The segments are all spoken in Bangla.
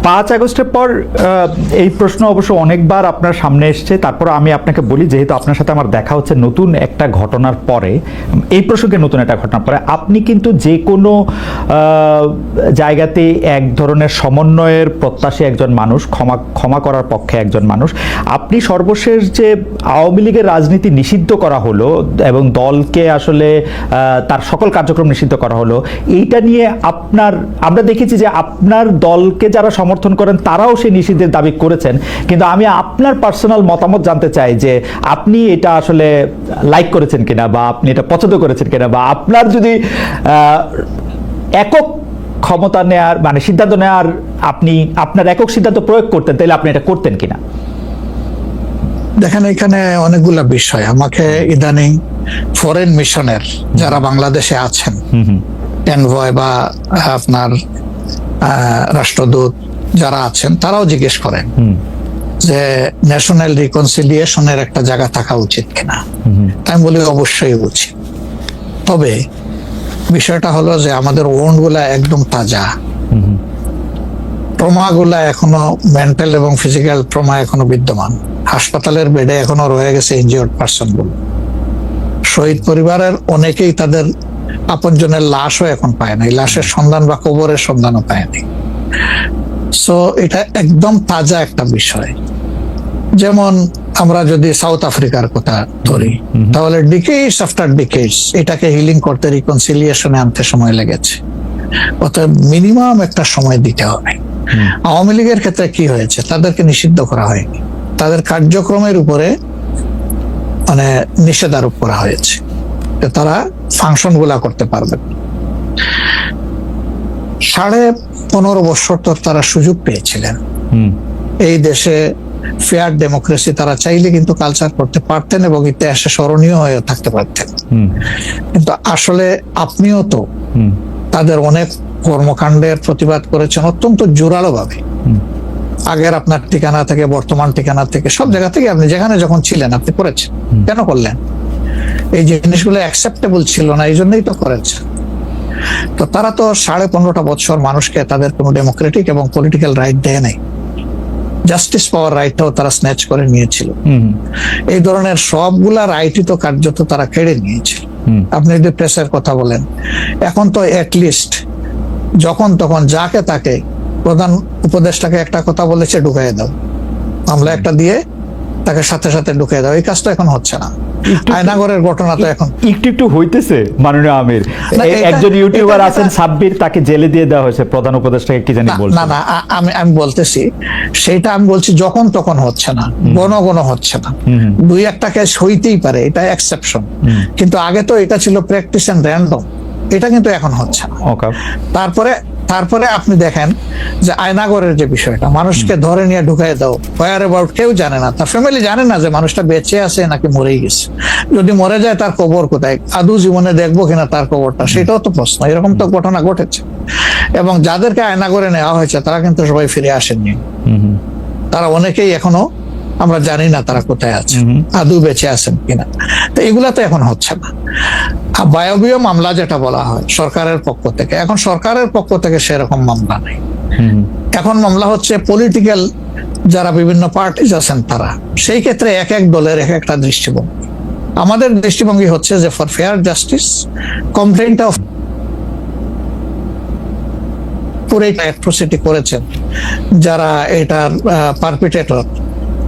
5 আগস্টের পর এই প্রশ্ন অবশ্য অনেকবার আপনার সামনে এসছে, তারপর আমি আপনাকে বলি, যেহেতু আপনার সাথে আমার দেখা হচ্ছে নতুন একটা ঘটনার পরে, এই প্রসঙ্গে নতুন একটা ঘটনার পরে, আপনি কিন্তু যে কোনো জায়গাতে এক ধরনের সমন্বয়ের প্রত্যাশী একজন মানুষ, ক্ষমা করার পক্ষে একজন মানুষ। আপনি সর্বশেষ যে আওয়ামী লীগের রাজনীতি নিষিদ্ধ করা হলো এবং দলকে আসলে তার সকল কার্যক্রম নিষিদ্ধ করা হলো, এইটা নিয়ে আমরা দেখেছি যে আপনার দলকে যারা সমর্থন করেন তারাও সেই নিষিদ্ধের দাবি করেছেন, কিন্তু আমি আপনার পার্সোনাল মতামত জানতে চাই যে আপনি এটা আসলে লাইক করেছেন কিনা, বা আপনি এটা পছন্দ করেছেন কিনা, বা আপনার যদি একক ক্ষমতা নেয়ার মানে সিদ্ধান্ত নেওয়ার, আপনি আপনার একক সিদ্ধান্ত প্রয়োগ করতেন, তাহলে আপনি এটা করতেন কিনা। দেখেন, এখানে অনেকগুলা বিষয়। আমাকে ইদানিং ফরেন মিশনের যারা বাংলাদেশে আছেন, এনভয় বা আপনার রাষ্ট্রদূত যারা আছেন, তারাও জিজ্ঞেস করেন যে ন্যাশনাল রিকনসিলিয়েশনের একটা জায়গা থাকা উচিত কিনা। আমি বলি অবশ্যই উচিত। তবে বিষয়টা হলো যে আমাদের ওন্ড গুলা একদম তাজা, ট্রমা গুলা এখনো মেন্টাল এবং ফিজিক্যাল ট্রমা এখনো বিদ্যমান। হাসপাতালের বেডে এখনো রয়ে গেছে ইনজিওর্ড পার্সন গুলো। শহীদ পরিবারের অনেকেই তাদের আপনজনের লাশও এখন পায় নাই, লাশের সন্ধান বা কবরের সন্ধানও পায়নি। সো এটা একদম তাজা একটা বিষয়। যেমন আমরা যদি সাউথ আফ্রিকার কথা ধরি, তাহলে ডিকেডস আফটার ডিকেডস এটাকে হিলিং করতে, রিকনসিলিয়েশনে আনতে সময় লেগেছে। অতএব মিনিমাম একটা সময় দিতে হবে। আওয়ামী লীগের ক্ষেত্রে কি হয়েছে, তাদেরকে নিষিদ্ধ করা হয়নি, তাদের কার্যক্রমের উপরে মানে নিষেধারোপ করা হয়েছে, তারা ফাংশন গুলা করতে পারবে। 15.5 বছর তো তারা সুযোগ পেয়েছিলেন। এই দেশে ফেয়ার ডেমোক্রেসি তারা চাইলে কিন্তু কালচার করতে পারতেন এবং ইতিহাসে স্মরণীয় হয়ে থাকতে পারতেন। কিন্তু আসলে আপনিও তো তাদের অনেক কর্মকাণ্ডের প্রতিবাদ করেছেন অত্যন্ত জোরালো ভাবে। আগের আপনার ঠিকানা থেকে, বর্তমান ঠিকানা থেকে, সব জায়গা থেকে আপনি যেখানে যখন ছিলেন আপনি করেছেন। কেন করলেন? এই জিনিসগুলো অ্যাকসেপ্টেবল ছিল না, এই জন্যই তো করেছেন। তো তারা তো 15.5 বছর মানুষকে তাদের কোনো ডেমোক্রেটিক এবং পলিটিক্যাল রাইট দেয় নাই। জাস্টিস পাওয়ার রাইটটাও তারা স্ন্যাচ করে নিয়েছিল। এই ধরনের সবগুলা রাইটই তো কার্যত তারা কেড়ে নিয়েছিল। আপনি যদি প্রেসের কথা বলেন, এখন তো অ্যাটলিস্ট যখন তখন যাকে তাকে প্রধান উপদেষ্টাকে একটা কথা বলেছে ঢুকাই দাও, মামলা একটা দিয়ে তাকে সাথে সাথে ঢুকিয়ে দাও, এই কাজটা এখন হচ্ছে না। আয়নাগরের ঘটনা তো এখন একটু হইতেছে। মাননীয় আমির, একজন ইউটিউবার আছেন সাব্বির, তাকে জেলে দিয়ে দেওয়া হয়েছে প্রধান উপদেষ্টাকে কি জানি বলছে। না, আমি বলতেছি সেটা, আমি বলছি যখন তখন হচ্ছে না, ঘন হচ্ছে না। 2-1টা কেস হইতেই পারে, এটা এক্সেপশন, কিন্তু আগে তো এটা ছিল প্র্যাকটিস এন্ড র্যান্ডম। এটা কিন্তু এখন হচ্ছে না। তারপরে আপনি দেখেন যে আয়নাগরের যে বিষয়টা, মানুষকে ধরে নিয়ে ঢুকাই দাও, হোয়ার অ্যাবাউট কেউ জানে না, তার ফ্যামিলি জানে না যে মানুষটা বেঁচে আছে নাকি মরেই গেছে। যদি মরে যায় তার কবর কোথায়, আদৌ জীবনে দেখবো কিনা তার কবরটা, সেটাও তো প্রশ্ন। এরকম তো ঘটনা ঘটেছে। এবং যাদেরকে আয়নাগরে নেওয়া হয়েছে তারা কিন্তু সবাই ফিরে আসেননি। তারা অনেকেই এখনো আমরা জানি না তারা কোথায় আছে, আদৌ বেঁচে আছেন কিনা। তো এগুলা তো এখন হচ্ছে না। বায়বীয় মামলা যেটা বলা হয় সরকারের পক্ষ থেকে, এখন সরকারের পক্ষ থেকে সেরকম মামলা নেই। এখন মামলা হচ্ছে পলিটিক্যাল যারা বিভিন্ন পার্টিজ আছেন তারা। সেই ক্ষেত্রে এক এক দলের এক একটা দৃষ্টিভঙ্গি। আমাদের দৃষ্টিভঙ্গি হচ্ছে যে for fair justice, complaint of পুরো অ্যাট্রোসিটি করেছেন যারা এটার পারপিটেটর,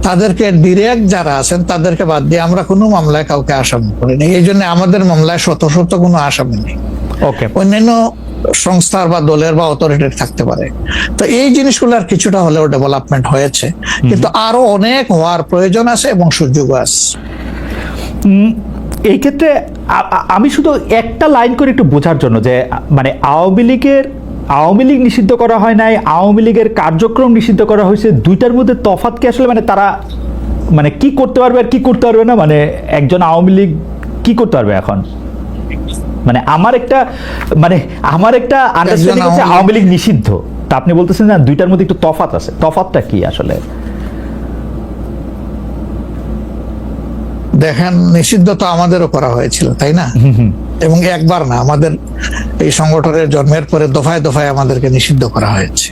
তাদেরকে ডিরেক্ট যারা আছেন তাদেরকে বাদ দিয়ে আমরা কোনো মামলায় কাউকে আসামি করিনি। এই জন্য আমাদের মামলায় শত কোনো আসামি নেই। অন্যান্য সংস্থার বা দলের বা অথরিটির থাকতে পারে। তো এই জিনিসগুলোর কিছুটা হলেও ডেভেলপমেন্ট হয়েছে, কিন্তু আরো অনেক হওয়ার প্রয়োজন আছে এবং সুযোগ আছে। এই ক্ষেত্রে আমি শুধু একটা লাইন করে একটু বোঝার জন্য, যে মানে আওয়ামী লীগ নিষিদ্ধ করা হয় নাই, আওয়ামী লীগের কার্যক্রম নিষিদ্ধ করা হয়েছে, দুইটার মধ্যে তফাৎ কি আসলে? মানে তারা মানে কি করতে পারবে আর কি করতে পারবে না, মানে একজন আওয়ামী লীগ কি করতে পারবে এখন? মানে আমার একটা আন্ডারস্ট্যান্ডিং হচ্ছে আওয়ামী লীগ নিষিদ্ধ, তা আপনি বলতেছেন না দুইটার মধ্যে একটু তফাৎ আছে। তফাৎটা কি আসলে? দেখেন, নিষিদ্ধ তো আমাদেরও করা হয়েছিল, তাই না? এবং একবার না, আমাদের এই সংগঠনের জন্মের পরে দফায় দফায় আমাদেরকে নিষিদ্ধ করা হয়েছে।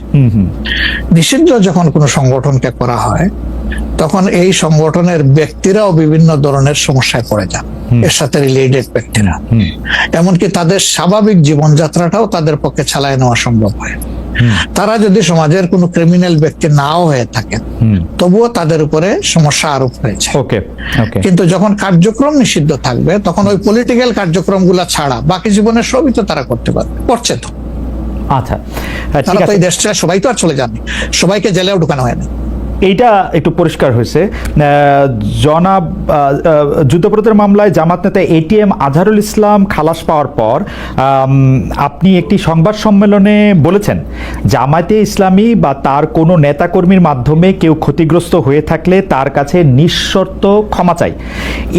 নিষিদ্ধ যখন কোনো সংগঠনকে করা হয়, তখন এই সংগঠনের ব্যক্তিরাও বিভিন্ন ধরনের সমস্যায় পড়ে যান, এর সাথে রিলেটেড ব্যক্তিরা। এমনকি তাদের স্বাভাবিক জীবনযাত্রাটাও তাদের পক্ষে চালায় নেওয়া সম্ভব হয়। তারা যদি সমাজের কোনো ক্রিমিনাল ব্যক্তি নাও হয়ে থাকেন, তবুও তাদের উপরে সমস্যা আরোপ হয়েছে। কিন্তু যখন কার্যক্রম নিষিদ্ধ থাকবে, তখন ওই পলিটিক্যাল কার্যক্রমগুলো ছাড়া বাকি জীবনের সবই তো তারা করতে পারবে, করছে তো। আচ্ছা, তারা তো এই দেশ ছেড়ে সবাই তো আর চলে যাননি, সবাইকে জেলেও ঢুকানো হয়নি। এইটা একটু পরিষ্কার হয়েছে। জনাব যুদ্ধাপরাধের মামলায় জামাত নেতা এটিএম আজহারুল ইসলাম খালাস পাওয়ার পর আপনি একটি সংবাদ সম্মেলনে বলেছেন, জামায়াতে ইসলামী বা তার কোনো নেতাকর্মীর মাধ্যমে কেউ ক্ষতিগ্রস্ত হয়ে থাকলে তার কাছে নিঃশর্ত ক্ষমা চাই।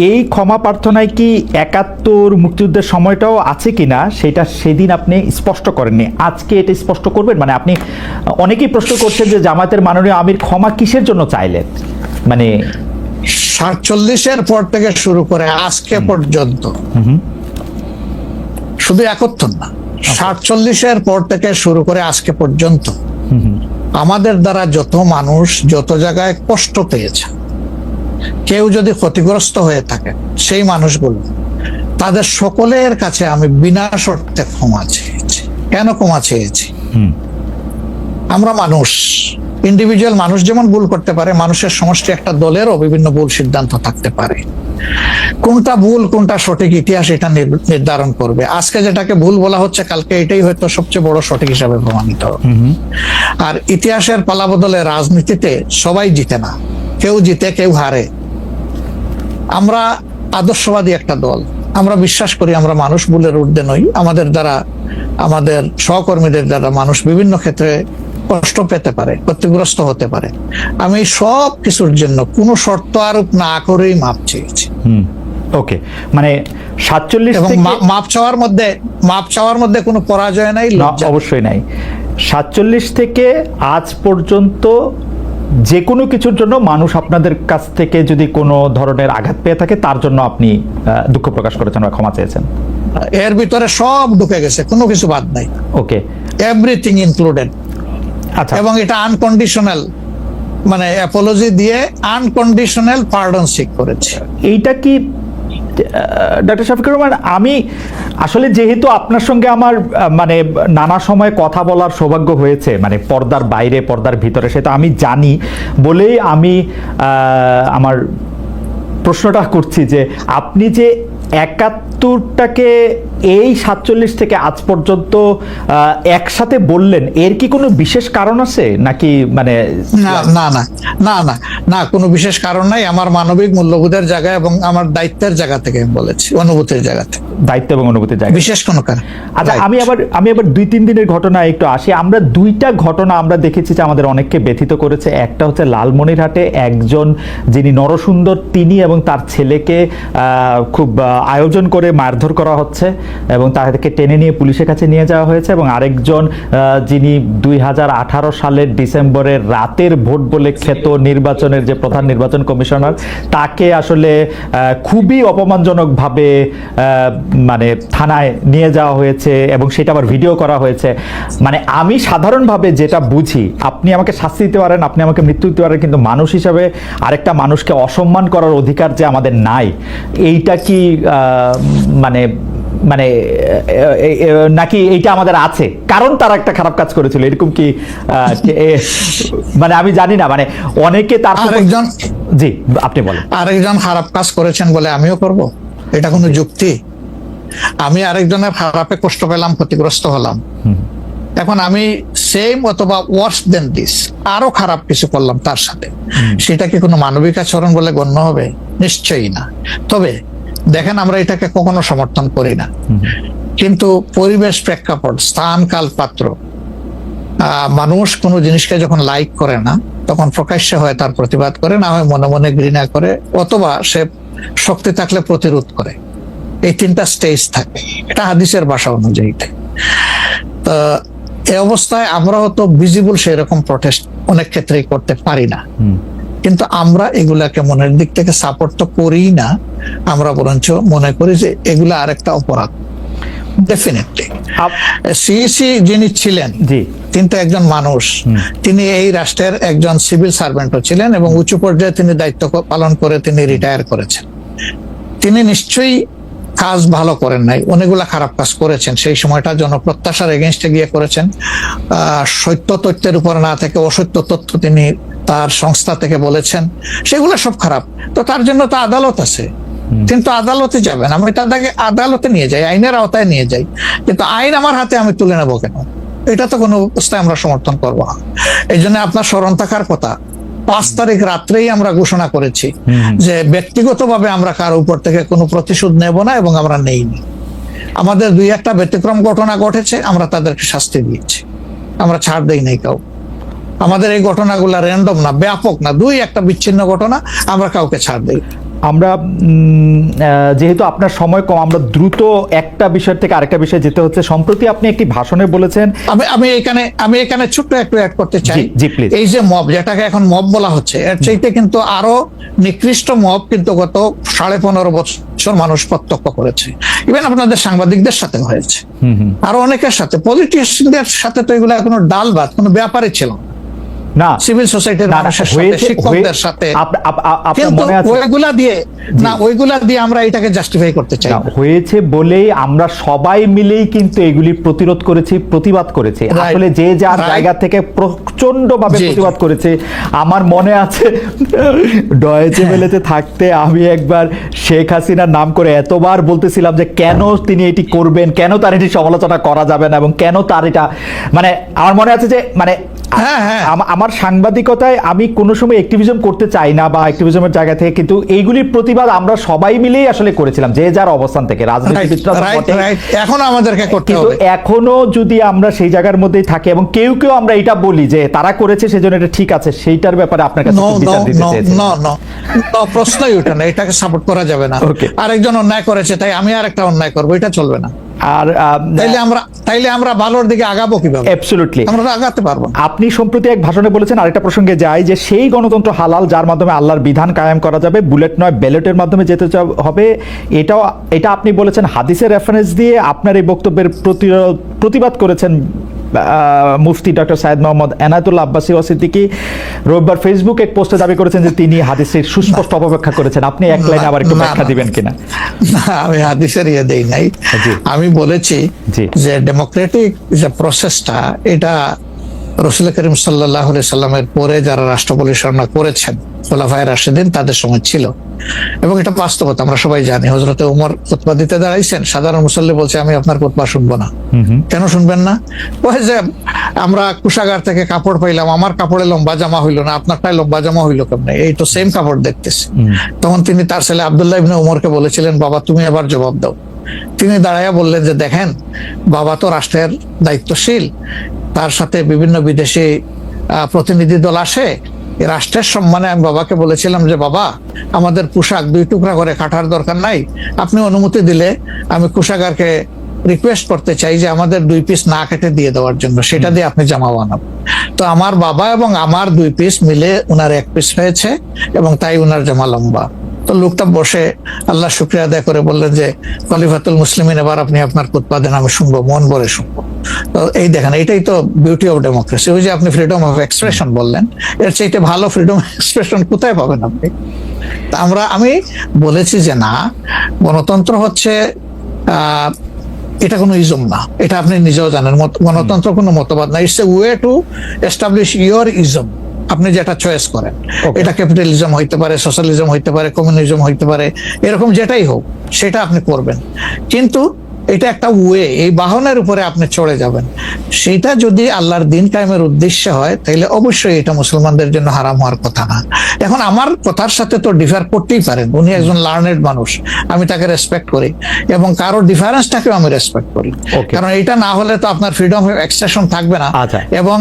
এই ক্ষমা প্রার্থনায় কি ৭১ মুক্তিযুদ্ধের সময়টাও আছে কিনা সেটা সেদিন আপনি স্পষ্ট করেননি, আজকে এটা স্পষ্ট করবেন? মানে আপনি, অনেকেই প্রশ্ন করছেন যে জামায়াতের মাননীয় আমির ক্ষমা কিসের জন্য চাইলেন? মানে ৪৭-এর পর থেকে শুরু করে আজকে পর্যন্ত, শুধু ৭১ না, ৪৭-এর পর থেকে শুরু করে আজকে পর্যন্ত আমাদের দ্বারা যত মানুষ যত জায়গায় কষ্ট পেয়েছে, কেউ যদি ক্ষতিগ্রস্ত হয়ে থাকে, সেই মানুষগুলো, তাদের সকলের কাছে আমি বিনা শর্তে ক্ষমা চেয়েছি। কেন ক্ষমা চেয়েছি? আমরা মানুষ, ইন্ডিভিজুয়াল মানুষ যেমন ভুল করতে পারে, মানুষের সমষ্টি একটা দলেরও বিভিন্ন ভুল সিদ্ধান্ত থাকতে পারে। কোনটা ভুল কোনটা সঠিক ইতিহাস এটা নির্ধারণ করবে। আজকে যেটাকে ভুল বলা হচ্ছে, কালকে এটাই হয়তো সবচেয়ে বড় সঠিক হিসাবে প্রমাণিত হবে। আর ইতিহাসের পালাবদলে রাজনীতিতে সবাই জিতে না, কেউ জিতে কেউ হারে। আমরা আদর্শবাদী একটা দল, আমরা বিশ্বাস করি আমরা মানুষ ভুলের ঊর্ধ্বে নই। আমাদের দ্বারা, আমাদের সহকর্মীদের দ্বারা মানুষ বিভিন্ন ক্ষেত্রে কষ্ট পেতে পারে, ক্ষতিগ্রস্ত হতে পারে। আমি সব কিছুর জন্য কোনো শর্ত আরোপ না করেই মাপ চেয়েছি। ওকে, মানে ৪৭ এবং মাপ চাওয়ার মধ্যে কোনো পরাজয় নাই, অবশ্যই নাই। ৪৭ থেকে আজ পর্যন্ত যে কোনো কিছুর জন্য মানুষ আপনাদের কাছ থেকে যদি কোনো ধরনের আঘাত পেয়ে থাকে, তার জন্য আপনি দুঃখ প্রকাশ করেছেন বা ক্ষমা চেয়েছেন। এর ভিতরে সব ঢুকে গেছে, কোনো কিছু বাদ নাই। ওকে, এভরিথিং ইনক্লুডেড। আচ্ছা, এবং এটা আনকন্ডিশনাল, মানে অ্যাপোলজি দিয়ে আনকন্ডিশনাল পার্ডন সিক করেছে। এইটা কি ডক্টর শফিকুর রহমান, আমি আসলে যেহেতু আপনার সঙ্গে আমার মানে নানা সময় কথা বলার সৌভাগ্য হয়েছে, মানে পর্দার বাইরে পর্দার ভিতরে, সেটা আমি জানি বলেই আমি আমার প্রশ্নটা করছি যে আপনি যে ৭১টাকে এই ৪৭ থেকে আজ পর্যন্ত একসাথে বললেন, এর কি কোনো বিশেষ কারণ আছে নাকি? মানে না, কোনো বিশেষ কারণ নাই। আমার মানবিক মূল্যবোধের জায়গা এবং আমার দায়িত্বের জায়গা থেকে বলেছি, অনুভূতির জায়গা থেকে, দায়িত্ব এবং অনুভূতির জায়গা, বিশেষ কোনো কারণ। আচ্ছা, আমি আবার ২-৩ দিনের ঘটনা একটু আসি। আমরা দুইটা ঘটনা আমরা দেখেছি যে আমাদের অনেককে ব্যথিত করেছে। একটা হচ্ছে লালমনিরহাটে একজন যিনি নরসুন্দর, তিনি এবং তার ছেলেকে খুব আয়োজন করে মারধর করা হচ্ছে এবং তাদেরকে টেনে নিয়ে পুলিশের কাছে নিয়ে যাওয়া হয়েছে। এবং আরেকজন যিনি ২০১৮ সালের ডিসেম্বরের রাতের ভোট বলে খ্যাত নির্বাচনের যে প্রধান নির্বাচন কমিশনার, তাকে আসলে খুবই অপমানজনকভাবে মানে থানায় নিয়ে যাওয়া হয়েছে এবং সেটা আবার ভিডিও করা হয়েছে। মানে আমি সাধারণভাবে যেটা বুঝি, আপনি আমাকে শাস্তি দিতে পারেন, আপনি আমাকে মৃত্যু দিতে পারেন, কিন্তু মানুষ হিসাবে আরেকটা মানুষকে অসম্মান করার অধিকার যে আমাদের নাই, এইটা কি মানে মানে নাকি এইটা আমাদের আছে কারণ তারা একটা খারাপ কাজ করেছিল, এরকম কি? মানে আমি জানি না, মানে অনেকে তার আরেকজন, জি আপনি বলেন, আরেকজন খারাপ কাজ করেছেন বলে আমিও করব, এটা কোনো যুক্তি? আমি আরেকজনের খারাপে কষ্ট পেলাম, ক্ষতিগ্রস্ত হলাম, এখন আমি সেম অথবা ওয়ার্স দেন দিস আরো খারাপ কিছু করলাম তার সাথে, সেটা কি কোনো মানবিক আচরণ বলে গণ্য হবে? নিশ্চয়ই না। তবে দেখেন, আমরা এটাকে কখনো সমর্থন করি না, কিন্তু পরিবেশ, প্রেক্ষাপট, স্থান, কাল, পাত্র, মানুষ কোনো জিনিসকে যখন লাইক করে না, তখন প্রকাশ্যে হয় তার প্রতিবাদ করে, না হয় মনে মনে ঘৃণা করে, অথবা সে শক্তি থাকলে প্রতিরোধ করে। এই 3টা স্টেজ থাকে, এটা হাদিসের ভাষা অনুযায়ী। তো এই অবস্থায় আমরা হয়তো ভিজিবল সেরকম প্রটেস্ট অনেক ক্ষেত্রেই করতে পারি না, কিন্তু আমরা এগুলাকে মনের দিক থেকে সাপোর্ট তো করি না, আমরা বরঞ্চ মনে করি যে এগুলা আরেকটা অপরাধ, ডেফিনেটলি আপ- সিইসি যিনি ছিলেন জি কিন্তু একজন মানুষ, তিনি এই রাষ্ট্রের একজন সিভিল সার্ভেন্টও ছিলেন এবং উঁচু পর্যায়ে তিনি দায়িত্ব পালন করে তিনি রিটায়ার করেছেন। তিনি নিশ্চয়ই কাজ ভালো করেন নাই, অনেকগুলা খারাপ কাজ করেছেন। সেই সময়টা জনপ্রত্যাশার এগেনস্টে গিয়ে করেছেন। সত্য তথ্যের উপর না থেকে অসত্য তথ্য তিনি তার সংস্থা থেকে বলেছেন, সেগুলো সব খারাপ। তো তার জন্য তো আদালত আছে, কিন্তু আদালতে যাবেন, আমি তাদেরকে আদালতে নিয়ে যাই, আইনের আওতায় নিয়ে যাই, কিন্তু আইন আমার হাতে আমি তুলে নেবো কেন? এটা তো কোনো অবস্থায় আমরা সমর্থন করবো না। এই জন্য আপনার স্মরণ থাকার কথা, 5 তারিখ রাত্রেই আমরা ঘোষণা করেছি যে ব্যক্তিগতভাবে আমরা কারো উপর থেকে কোনো প্রতিশোধ নেব না এবং আমরা নেইনি। আমাদের 2-1টা ব্যতিক্রম ঘটনা ঘটেছে, আমরা তাদেরকে শাস্তি দিয়েছি, আমরা ছাড় দেই নাই কাউ। আমাদের এই ঘটনাগুলো র্যান্ডম না, ব্যাপক না, 2-1টা বিচ্ছিন্ন ঘটনা, আমরা কাউকে ছাড় দেই। আমরা যেহেতু আপনার সময় কম, আমরা দ্রুত একটা বিষয় থেকে আরেকটা বিষয়ে যেতে হচ্ছে। সম্প্রতি আপনি একটি ভাষণে বলেছেন, আমি এখানে ছোট্ট একটু অ্যাড করতে চাই। জি, প্লিজ। এই যে মব, যেটাকে এখন মব বলা হচ্ছে, এর চাইতে কিন্তু আরো নিকৃষ্ট মব কিন্তু গত 15.5 বছর মানুষ প্রত্যক্ষ করেছে। ইভেন আপনাদের সাংবাদিকদের সাথে হয়েছে, আরো অনেকের সাথে, পলিটিশিয়ানদের সাথে তো এগুলো কোনো ডাল ভাত, কোনো ব্যাপারই ছিল না সিভিল সোসাইটির মানুষের সাথে, শিক্ষকদের সাথে। কিন্তু ওইগুলা দিয়ে আমরা এটাকে জাস্টিফাই করতে চাই না। হয়েছে বলেই আমরা সবাই মিলেই কিন্তু এগুলি প্রতিরোধ করেছি, প্রতিবাদ করেছি। আসলে যে যার জায়গা থেকে প্রচন্ড ভাবে প্রতিবাদ করেছে। আমার মনে আছে ডয়েচে ভেলেতে থাকতে আমি একবার শেখ হাসিনার নাম করে এতবার বলতেছিলাম যে কেন তিনি এটি করবেন, কেন তার এটি সমালোচনা করা যাবে না, এবং কেন তার এটা, মানে আমার মনে আছে যে মানে আমার সাংবাদিকতায় আমি কোনো সময় অ্যাক্টিভিজম করতে চাই না বা অ্যাক্টিভিজমের জায়গা থেকে, কিন্তু এইগুলির প্রতিবাদ আমরা সবাই মিলেই আসলে করেছিলাম, যে যার অবস্থান থেকে। এখনো আমাদেরকে করতে হবে, এখনো যদি আমরা সেই জায়গার মধ্যেই থাকি এবং কেউ কেউ আমরা এটা বলি যে তারা করেছে সেজন্য এটা ঠিক আছে, সেইটার ব্যাপারে আপনার কাছে বিচার দিতে চাইছি। প্রশ্নই ওঠে না, এটাকে সাপোর্ট করা যাবে না। আরেকজন অন্যায় করেছে তাই আমি আরেকটা অন্যায় করবো, এটা চলবে না। আর তাইলে আমরা ভালোর দিকে আগাবো কিভাবে? অ্যাবসলিউটলি আমরা আগাতে পারবো। আপনি সম্প্রতি এক ভাষণে বলেছেন, আরেকটা প্রসঙ্গে যাই, যে সেই গণতন্ত্র হালাল যার মাধ্যমে আল্লাহর বিধান কায়েম করা যাবে, বুলেট নয় ব্যালটের মাধ্যমে যেতে হবে। এটা আপনি বলেছেন হাদিসের রেফারেন্স দিয়ে। আপনার এই বক্তব্যের প্রতিবাদ করেছেন মুফতি ডক্টর সাইয়েদ মোহাম্মদ এনায়েতুল্লাহ আব্বাসী ওয়াসিদ্দিকী। রবিবার ফেসবুক এক পোস্টে দাবি করেছেন যে তিনি হাদিসের সুস্পষ্ট অপব্যাখ্যা করেছেন। আপনি এক লাইনে আবার একটু ব্যাখ্যা দিবেন কিনা? আমি হাদিসের দেই নাই, আমি বলেছি যে ডেমোক্রেটিক যে প্রসেসটা, এটা রাসূল করিম সাল্লাল্লাহু আলাইহি সাল্লামের পরে যারা রাষ্ট্র পরিচালনা করেছেন খোলাফায়ে রাশিদিন, তাদের সময় ছিল, এবং এটা বাস্তবতা আমরা সবাই জানি। হযরতে ওমর খুতবা দিতে দাঁড়াইছেন, সাধারণ মুসল্লি বলছে আমি আপনার খুতবা শুনবো না। কেন শুনবেন না? ওই যে আমরা কুশাগার থেকে কাপড় পাইলাম, আমার কাপড়ে লম্বা জামা হইলো না, আপনারটাই লম্বা জামা হইলো কেমনে? এই তো সেম কাপড় দেখতেছি। তখন তিনি তার ছেলে আব্দুল্লাহ ইবনে ওমরকে বলেছিলেন, বাবা তুমি এবার জবাব দাও। তিনি দাঁড়াইয়া বললেন যে দেখেন, বাবা তো রাষ্ট্রের দায়িত্বশীল, তার সাথে বিভিন্ন বিদেশি প্রতিনিধি দল আসে, রাষ্ট্রের সম্মানে আমি বাবাকে বলেছিলাম যে বাবা আমাদের পোশাক 2 টুকরা করে কাটার দরকার নাই, আপনি অনুমতি দিলে আমি কুশাগারকে রিকোয়েস্ট করতে চাই যে আমাদের 2 পিস না কেটে দিয়ে দেওয়ার জন্য, সেটা দিয়ে আপনি জামা বানাবেন। তো আমার বাবা এবং আমার 2 পিস মিলে উনার 1 পিস হয়েছে এবং তাই উনার জামা লম্বা। তো লোকটা বসে আল্লাহ শুকরিয়া আদায় করে বললেন যে খলিফাতুল মুসলিমিন, এবার আপনি আপনার খুতবা দেন, আমি শুনবো, মন ভরে শুনবো। তো এই দেখেন, এটাই তো বিউটি অফ ডেমোক্রেসি। ওই যে আপনি ফ্রিডম অফ এক্সপ্রেশন বললেন, এর চাইতে ভালো ফ্রিডম অফ এক্সপ্রেশন কোথায় পাবেন আপনি? আমি বলেছি যে না, গণতন্ত্র হচ্ছে এটা কোনো ইজম না, এটা আপনি নিজেও জানেন। গণতন্ত্র কোনো মতবাদ না, it's a way to establish your ism. আপনি যেটা চয়েস করেন, এটা ক্যাপিটালিজম হইতে পারে, সোশ্যালিজম হইতে পারে, কমিউনিজম হইতে পারে, এরকম যেটাই হোক সেটা আপনি করবেন। কিন্তু এটা একটা ওয়ে, এই বাহনের উপরে আপনি চড়ে যাবেন। সেটা যদি আল্লাহর দিন কায়েমের উদ্দেশ্য হয় তাহলে অবশ্যই এটা মুসলমানদের জন্য হারাম হওয়ার কথা না। এখন আমার কথার সাথে তো ডিফার করতেই পারেন, উনি একজন লার্নেড মানুষ, আমি তাকে রেসপেক্ট করি এবং কারো ডিফারেন্সটাকেও আমি রেসপেক্ট করি, কারণ এটা না হলে তো আপনার ফ্রিডম অফ এক্সপ্রেশন থাকবে না এবং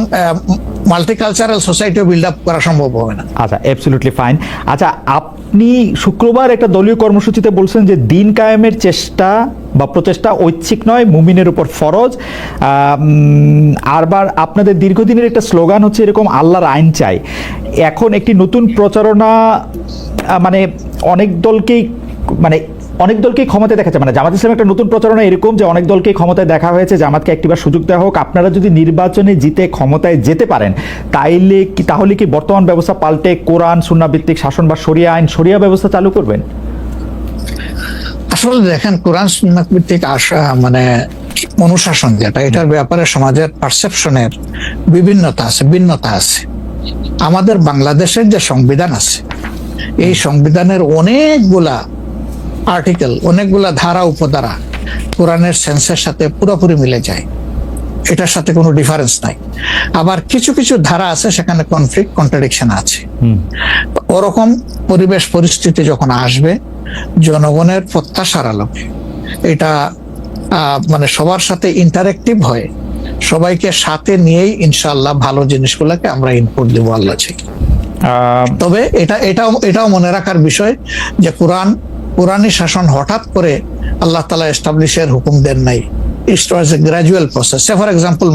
মাল্টিকালচারাল সোসাইটিও বিল্ড আপ করা সম্ভব হবে না। আচ্ছা, অ্যাবসলিউটলি ফাইন। আচ্ছা, আপনি শুক্রবার একটা দলীয় কর্মসূচিতে বলছেন যে দিন কায়েমের চেষ্টা বা প্রচেষ্টা ঐচ্ছিক নয়, মুমিনের উপর ফরজ। আরবার আপনাদের দীর্ঘদিনের একটা স্লোগান হচ্ছে এরকম, আল্লাহর আইন চাই। এখন একটি নতুন প্রচারণা, মানে অনেক দলকেই, মানে অনেক দলকেই ক্ষমতায় দেখা যায়, মানে জামাত ইসলাম একটা নতুন প্রচারণা এরকম যে অনেক দলকেই ক্ষমতায় দেখা হয়েছে, জামাতকে একটিবার সুযোগ দেওয়া হোক, আপনারা যদি নির্বাচনে জিতে ক্ষমতায় যেতে পারেন তাহলে কি বর্তমান ব্যবস্থা পাল্টে কোরআন সুন্নাহ ভিত্তিক শাসন বা শরিয়া আইন শরিয়া ব্যবস্থা চালু করবেন? আসলে দেখেন, কোরআন সুন্নাহ ভিত্তিক মানে অনুশাসন যেটা, এটার ব্যাপারে সমাজের পারসেপশনের ভিন্নতা আছে। আমাদের বাংলাদেশের যে সংবিধান আছে, এই সংবিধানের অনেকগুলা আর্টিকেল, অনেকগুলা ধারা উপধারা কোরআনের সেন্সের সাথে পুরোপুরি মিলে যায়, এটার সাথে কোনো ডিফারেন্স নাই। আবার কিছু কিছু ধারা আছে সেখানে কন্ট্রাডিকশন আছে। ওরকম পরিবেশ পরিস্থিতি যখন আসবে, জনগণের প্রত্যাশার আলোকে এটা মানে সবার সাথে ইন্টারেক্টিভ হয়, সবাইকে সাথে নিয়েই ইনশাআল্লাহ ভালো জিনিসগুলোকে আমরা ইনপুট দেবো আল্লাহ থেকে। তবে এটাও মনে রাখার বিষয় যে কোরআনী শাসন হঠাৎ করে আল্লাহ তাআলা এস্টাবলিশের হুকুম দেন নাই। It was a gradual process. For example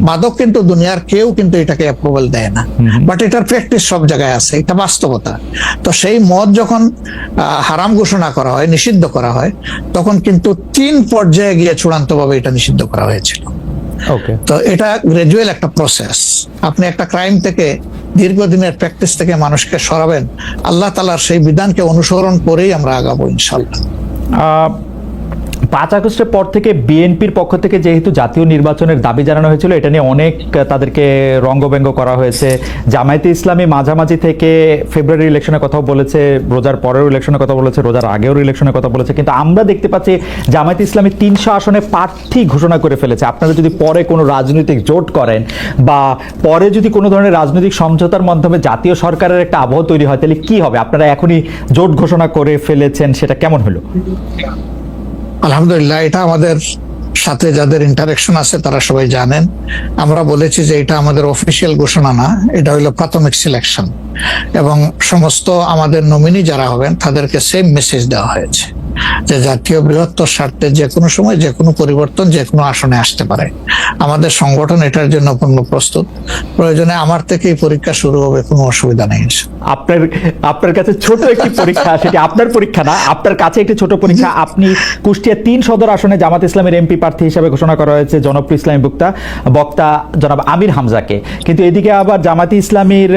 মাদক কিন্তু দুনিয়ার কেউ কিন্তু এটাকে অ্যাপ্রুভাল দেয় না, বাট এটার প্র্যাকটিস সব জায়গায় আছে, এটা বাস্তবতা। তো সেই মদ যখন হারাম ঘোষণা করা হয়, নিষিদ্ধ করা হয়, তখন কিন্তু 3 পর্যায়ে গিয়ে চূড়ান্তভাবে এটা নিষিদ্ধ করা হয়েছিল। তো এটা গ্রাজুয়াল একটা প্রসেস। আপনি একটা ক্রাইম থেকে, দীর্ঘদিনের প্র্যাকটিস থেকে মানুষকে সরাবেন, আল্লাহ তাআলার সেই বিধানকে অনুসরণ করেই আমরা আগাবো ইনশাআল্লাহ। 5 আগস্টের পর থেকে বিএনপির পক্ষ থেকে যেহেতু জাতীয় নির্বাচনের দাবি জানানো হয়েছিল, এটা নিয়ে অনেক তাদেরকে রঙ্গব্যঙ্গ করা হয়েছে। জামায়াতে ইসলামী মাঝামাঝি থেকে ফেব্রুয়ারি ইলেকশনের কথাও বলেছে, রোজার পরেও ইলেকশনের কথা বলেছে, রোজার আগেও ইলেকশনের কথা বলেছে, কিন্তু আমরা দেখতে পাচ্ছি জামায়াতে ইসলামী 300 আসনে প্রার্থী ঘোষণা করে ফেলেছে। আপনারা যদি পরে কোনো রাজনৈতিক জোট করেন বা পরে যদি কোনো ধরনের রাজনৈতিক সমঝোতার মাধ্যমে জাতীয় সরকারের একটা আবহ তৈরি হয়, তাহলে কি হবে? আপনারা এখনই জোট ঘোষণা করে ফেলেছেন, সেটা কেমন হলো? আলহামদুলিল্লাহ, এটা আমাদের সাথে যাদের ইন্টারেকশন আছে তারা সবাই জানেন। আমরা বলেছি যে এটা আমাদের অফিসিয়াল ঘোষণা না, এটা হলো প্রাথমিক সিলেকশন, এবং সমস্ত আমাদের নমিনি যারা হবেন তাদেরকে সেম মেসেজ দেওয়া হয়েছে যে জাতীয় বৃহত্তর স্বার্থে যে কোনো সময় যে কোনো পরিবর্তন যে কোনো আসনে আসতে পারে। আমাদের সংগঠন এটার জন্য পূর্ণ প্রস্তুত। প্রয়োজনে আমার থেকেই পরীক্ষা শুরু হবে, কোনো অসুবিধা নেই। আপনার কাছে ছোট একটি পরীক্ষা, সেটি আপনার পরীক্ষা না, আপনার কাছে একটি ছোট পরীক্ষা। আপনি কুষ্টিয়া 3 সদর আসনে জামাত ইসলামের এমপি প্রার্থী হিসেবে ঘোষণা করা হয়েছে জনপ্রিয় ইসলামী বক্তা জনাব আমির হামজাকে, কিন্তু এদিকে আবার জামাতি ইসলামীর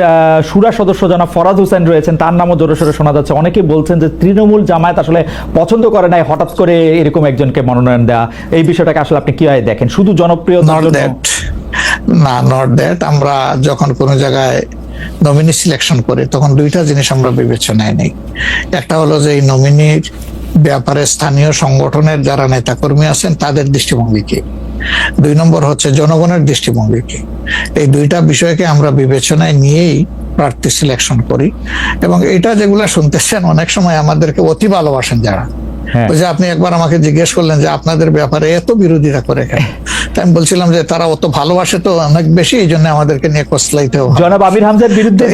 শুরা সদস্য জনাব ফরাজ হোসেন রয়েছেন, তার নামও জোরে সোরে শোনা যাচ্ছে। অনেকে বলছেন যে তৃণমূল জামায়াত আসলে পছন্দ করে নাই হঠাৎ করে এরকম একজনকে মনোনয়ন দেওয়া। এই বিষয়টাকে আসলে আপনি কিভাবে দেখেন? শুধু জনপ্রিয় না, নট দ্যাট। আমরা যখন কোনো জায়গায় নমিনি সিলেকশন করি তখন 2টা জিনিস আমরা বিবেচনায় নেই। একটা হলো যে এই নমিনির ব্যাপারে স্থানীয় সংগঠনের যারা নেতাকর্মী আছেন তাদের দৃষ্টিভঙ্গি কি, 2 নম্বর হচ্ছে জনগণের দৃষ্টিভঙ্গি কি। এই 2টা বিষয়কে আমরা বিবেচনায় নিয়েই প্রার্থী সিলেকশন করি। এবং এটা যেগুলা শুনতেছেন, অনেক সময় আমাদেরকে অতি ভালোবাসেন যারা, ওই যে আপনি একবার আমাকে জিজ্ঞেস করলেন যে আপনাদের ব্যাপারে এত বিরোধিতা করে কেন, তাই আমি বলছিলাম যে তারা অত ভালোবাসে তো অনেক বেশি, এই জন্য আমাদেরকে নিয়ে কসলাইতে হবে। জনাব আমির হামজার বিরুদ্ধে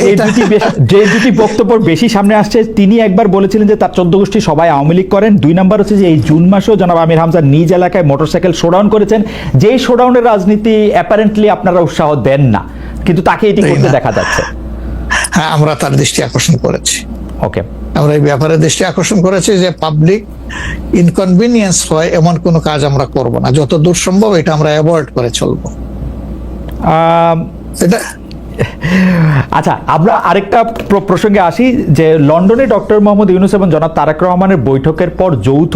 যে দুটি বক্তব্য বেশি সামনে আসছে, তিনি একবার বলেছিলেন যে তার 14 গোষ্ঠী সবাই আওয়ামী লীগ করেন। 2 নম্বর হচ্ছে যে এই জুন মাসেও জনাব আমির হামজা নিজ এলাকায় মোটরসাইকেল শোডাউন করেছেন, যেই শোডাউনের রাজনীতি অ্যাপারেন্টলি আপনারা উৎসাহ দেন না, কিন্তু তাকে এটি করতে দেখা যাচ্ছে। হ্যাঁ, আমরা তার দৃষ্টি আকর্ষণ করেছি। ওকে, আমরা এই ব্যাপারে দৃষ্টি আকর্ষণ করেছি যে পাবলিক ইনকনভিনিয়েন্স হয় এমন কোনো কাজ আমরা করব না, যত দূর সম্ভব এটা আমরা অ্যাভয়েড করে চলবো। এটা আচ্ছা, আমরা আরেকটা প্রসঙ্গে আসি যে লন্ডনে ডক্টর মোহাম্মদ ইউনূস এবং জনাব তারেক রহমানের বৈঠকের পর যৌথ